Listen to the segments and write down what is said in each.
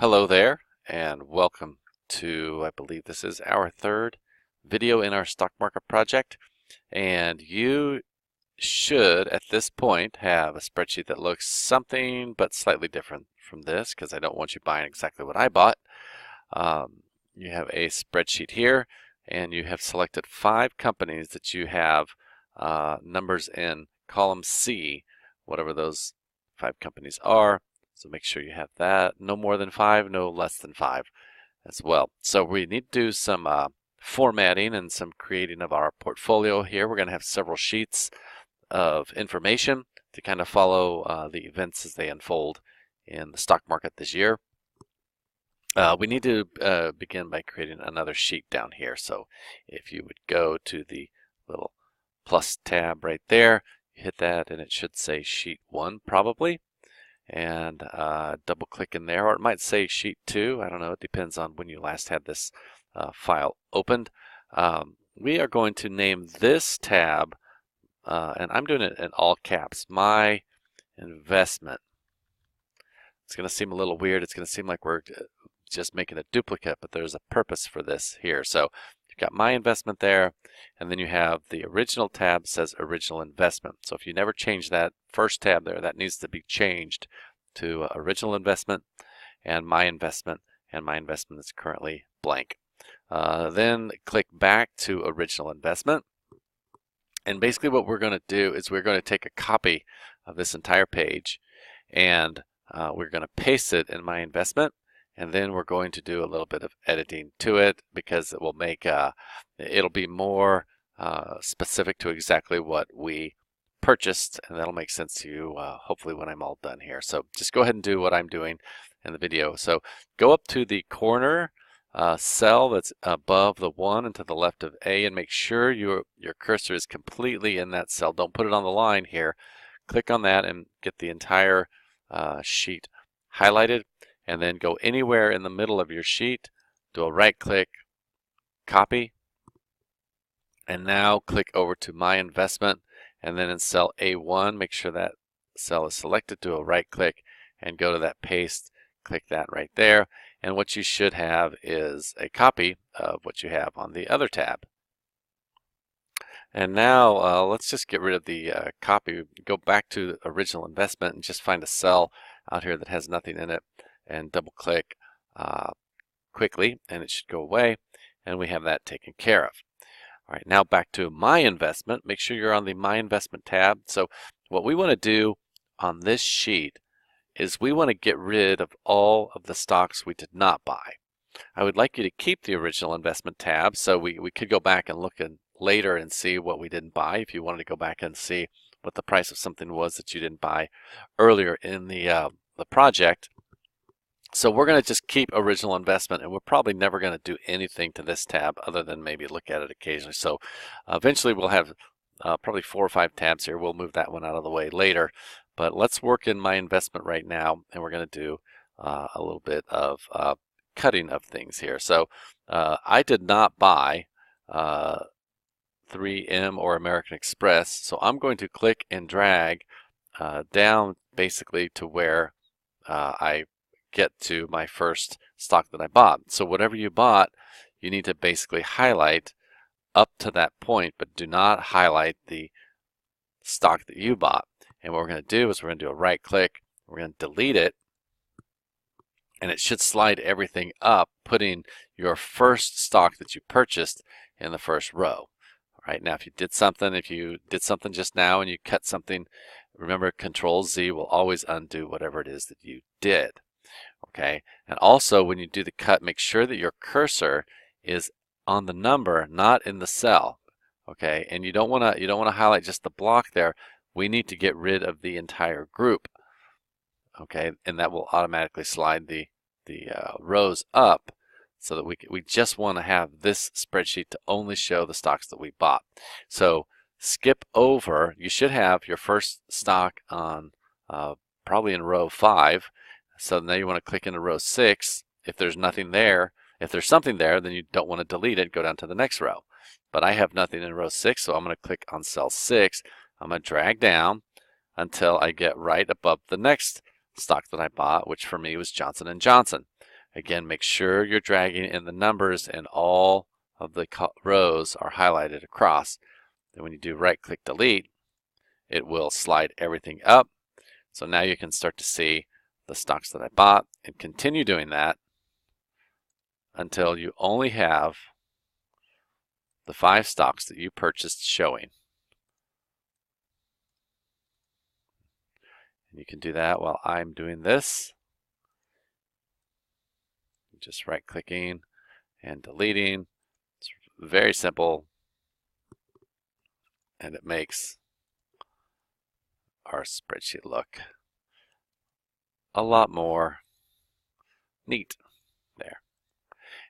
Hello there, and welcome to, I believe this is our third video in our stock market project. And you should, at this point, have a spreadsheet that looks something but slightly different from this, because I don't want you buying exactly what I bought. You have a spreadsheet here, and you have selected 5 companies that you have numbers in column C, whatever those 5 companies are. So make sure you have that. No more than 5, no less than 5 as well. So we need to do some formatting and some creating of our portfolio here. We're going to have several sheets of information to kind of follow the events as they unfold in the stock market this year. We need to begin by creating another sheet down here. So if you would go to the little plus tab right there, hit that and it should say sheet 1 probably, and double click in there, or it might say sheet 2. I don't know, it depends on when you last had this file opened. We are going to name this tab, and I'm doing it in all caps, My Investment. It's going to seem a little weird. It's going to seem like we're just making a duplicate, but there's a purpose for this here. So you've got My Investment there, and then you have the original tab says Original Investment. So if you never change that first tab there, that needs to be changed to Original Investment and My Investment is currently blank. Then click back to Original Investment, and basically what we're going to do is we're going to take a copy of this entire page, and we're going to paste it in My Investment, and then we're going to do a little bit of editing to it because it will make it'll be more specific to exactly what we purchased, and that'll make sense to you hopefully when I'm all done here. So just go ahead and do what I'm doing in the video. So go up to the corner cell that's above the 1 and to the left of A, and make sure your cursor is completely in that cell. Don't put it on the line here. Click on that and get the entire sheet highlighted, and then go anywhere in the middle of your sheet, do a right click, copy, and now click over to My Investment, and then in cell A1 make sure that cell is selected, do a right click and go to that paste, click that right there, and what you should have is a copy of what you have on the other tab. And now let's just get rid of the copy, go back to Original Investment and just find a cell out here that has nothing in it, and double click quickly and it should go away, and we have that taken care of. All right, now back to My Investment. Make sure you're on the My Investment tab. So what we want to do on this sheet is we want to get rid of all of the stocks we did not buy. I would like you to keep the Original Investment tab, so we could go back and look later and see what we didn't buy if you wanted to go back and see what the price of something was that you didn't buy earlier in the project. So we're going to just keep Original Investment, and we're probably never going to do anything to this tab other than maybe look at it occasionally. So eventually we'll have probably 4 or 5 tabs here. We'll move that one out of the way later. But let's work in My Investment right now, and we're going to do a little bit of cutting of things here. So I did not buy 3M or American Express, so I'm going to click and drag down basically to where I get to my first stock that I bought. So whatever you bought, you need to basically highlight up to that point, but do not highlight the stock that you bought. And what we're going to do is we're going to do a right click, we're going to delete it, and it should slide everything up, putting your first stock that you purchased in the first row. All right, now if you did something just now and you cut something, remember Control Z will always undo whatever it is that you did. Okay, and also when you do the cut, make sure that your cursor is on the number, not in the cell. Okay, and you don't want to highlight just the block there. We need to get rid of the entire group. Okay, and that will automatically slide the rows up, so that we just want to have this spreadsheet to only show the stocks that we bought. So skip over. You should have your first stock on probably in row 5. So now you want to click into row 6. If there's nothing there, if there's something there, then you don't want to delete it, go down to the next row. But I have nothing in row 6, so I'm going to click on cell 6. I'm going to drag down until I get right above the next stock that I bought, which for me was Johnson & Johnson. Again, make sure you're dragging in the numbers and all of the rows are highlighted across. Then when you do right-click delete, it will slide everything up. So now you can start to see the stocks that I bought, and continue doing that until you only have the 5 stocks that you purchased showing. And you can do that while I'm doing this. Just right-clicking and deleting. It's very simple, and it makes our spreadsheet look a lot more neat there.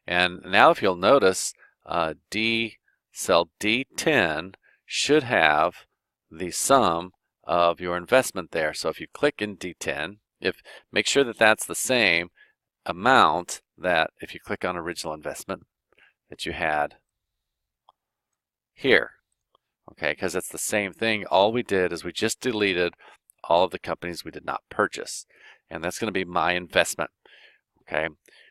And now if you'll notice, cell D10 should have the sum of your investment there. So if you click in D10, make sure that that's the same amount that if you click on original investment that you had here. Okay, because it's the same thing. All we did is we just deleted all of the companies we did not purchase. And that's going to be my investment. Okay,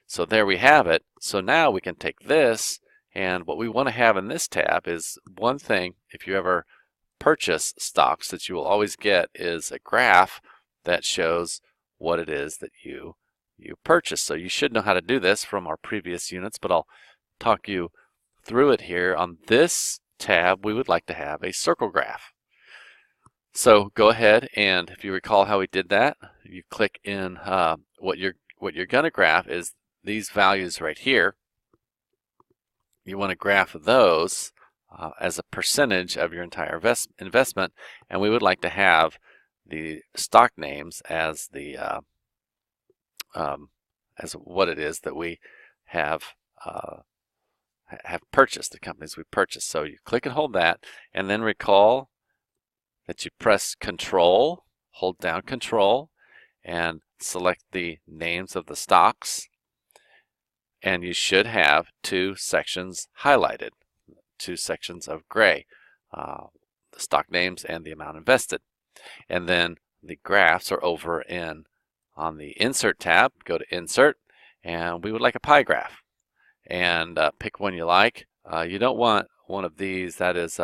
so there we have it. So now we can take this, and what we want to have in this tab is one thing. If you ever purchase stocks, that you will always get is a graph that shows what it is that you purchase. So you should know how to do this from our previous units, but I'll talk you through it here. On this tab, we would like to have a circle graph. So go ahead, and if you recall how we did that, you click in what you're going to graph is these values right here. You want to graph those as a percentage of your entire investment, and we would like to have the stock names as the as what it is that we have purchased, the companies we purchased. So you click and hold that, and then recall that you press Control, hold down Control, and select the names of the stocks, and you should have 2 sections highlighted, 2 sections of gray, the stock names and the amount invested. And then the graphs are over on the Insert tab. Go to Insert, and we would like a pie graph, and pick one you like. You don't want one of these. That is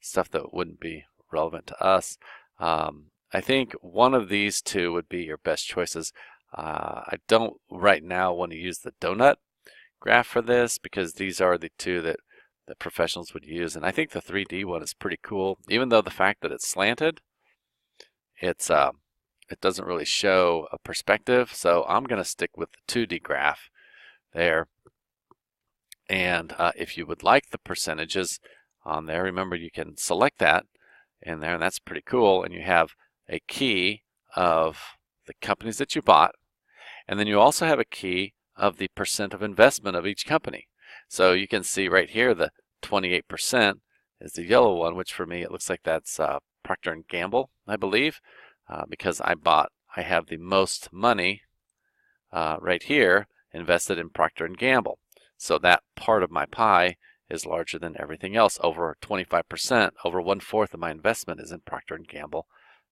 stuff that wouldn't be relevant to us. I think one of these 2 would be your best choices. I don't right now want to use the donut graph for this, because these are the 2 that professionals would use, and I think the 3D one is pretty cool. Even though the fact that it's slanted, it doesn't really show a perspective, so I'm going to stick with the 2D graph there. And if you would like the percentages on there, remember you can select that in there, and that's pretty cool. And you have a key of the companies that you bought, and then you also have a key of the percent of investment of each company. So you can see right here the 28% is the yellow one, which for me it looks like that's Procter & Gamble, I believe, because I have the most money right here invested in Procter & Gamble. So that part of my pie is larger than everything else, over 25%, over 1/4 of my investment is in Procter & Gamble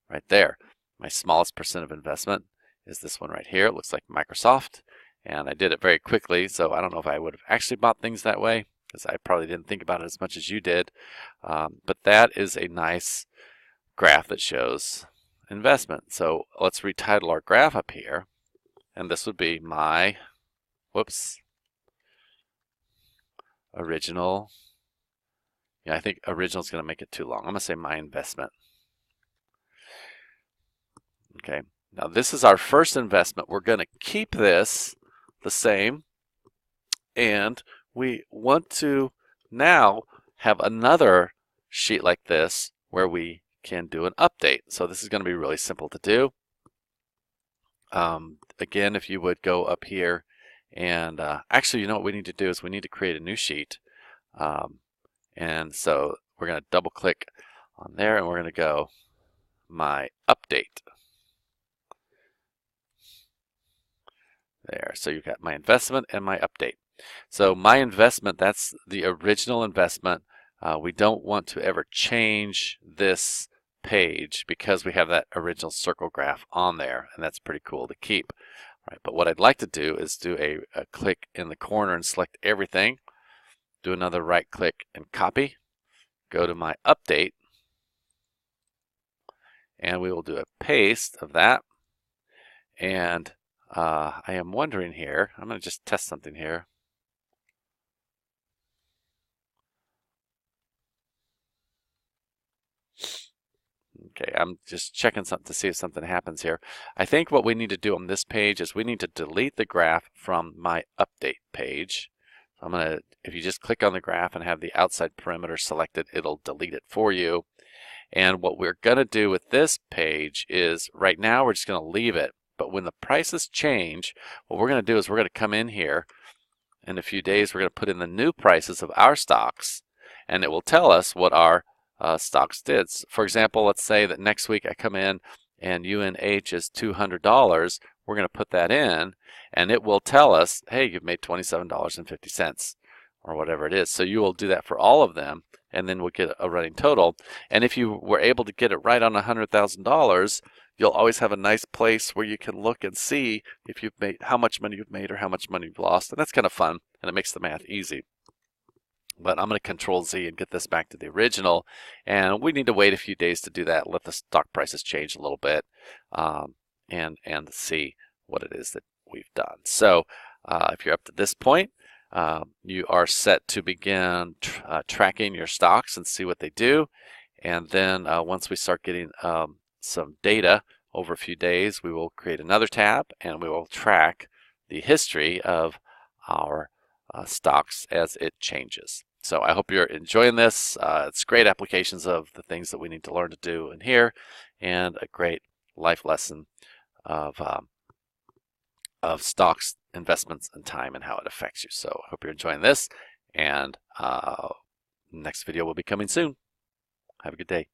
right there. My smallest percent of investment is this one right here. It looks like Microsoft, and I did it very quickly, so I don't know if I would have actually bought things that way, because I probably didn't think about it as much as you did. But that is a nice graph that shows investment. So let's retitle our graph up here, and this would be my, original. Yeah, I think original is going to make it too long. I'm going to say my investment. Okay, now this is our first investment. We're going to keep this the same, and we want to now have another sheet like this where we can do an update. So this is going to be really simple to do. Again, if you would go up here, and actually, you know what we need to do is we need to create a new sheet. And so we're going to double click on there, and we're going to go my update. There, so you've got my investment and my update. So my investment, that's the original investment. We don't want to ever change this page because we have that original circle graph on there, and that's pretty cool to keep. right, but what I'd like to do is do a click in the corner and select everything. Do another right click and copy. Go to my update, and we will do a paste of that. And I am wondering here, I'm going to just test something here. Okay, I'm just checking something to see if something happens here. I think what we need to do on this page is we need to delete the graph from my update page. So I'm going to, if you just click on the graph and have the outside perimeter selected, it'll delete it for you. And what we're going to do with this page is right now we're just going to leave it. But when the prices change, what we're going to do is we're going to come in here. In a few days, we're going to put in the new prices of our stocks, and it will tell us what our stocks did. For example, let's say that next week I come in and UNH is $200. We're going to put that in, and it will tell us, hey, you've made $27.50 or whatever it is. So you will do that for all of them, and then we'll get a running total. And if you were able to get it right on $100,000, you'll always have a nice place where you can look and see if you've made, how much money you've made or how much money you've lost. And that's kind of fun, and it makes the math easy. But I'm going to Control Z and get this back to the original. And we need to wait a few days to do that, let the stock prices change a little bit, and see what it is that we've done. So if you're up to this point, you are set to begin tracking your stocks and see what they do. And then once we start getting some data over a few days, we will create another tab and we will track the history of our stocks as it changes. So I hope you're enjoying this. It's great applications of the things that we need to learn to do in here, and a great life lesson of stocks, investments, and time and how it affects you. So I hope you're enjoying this, and next video will be coming soon. Have a good day.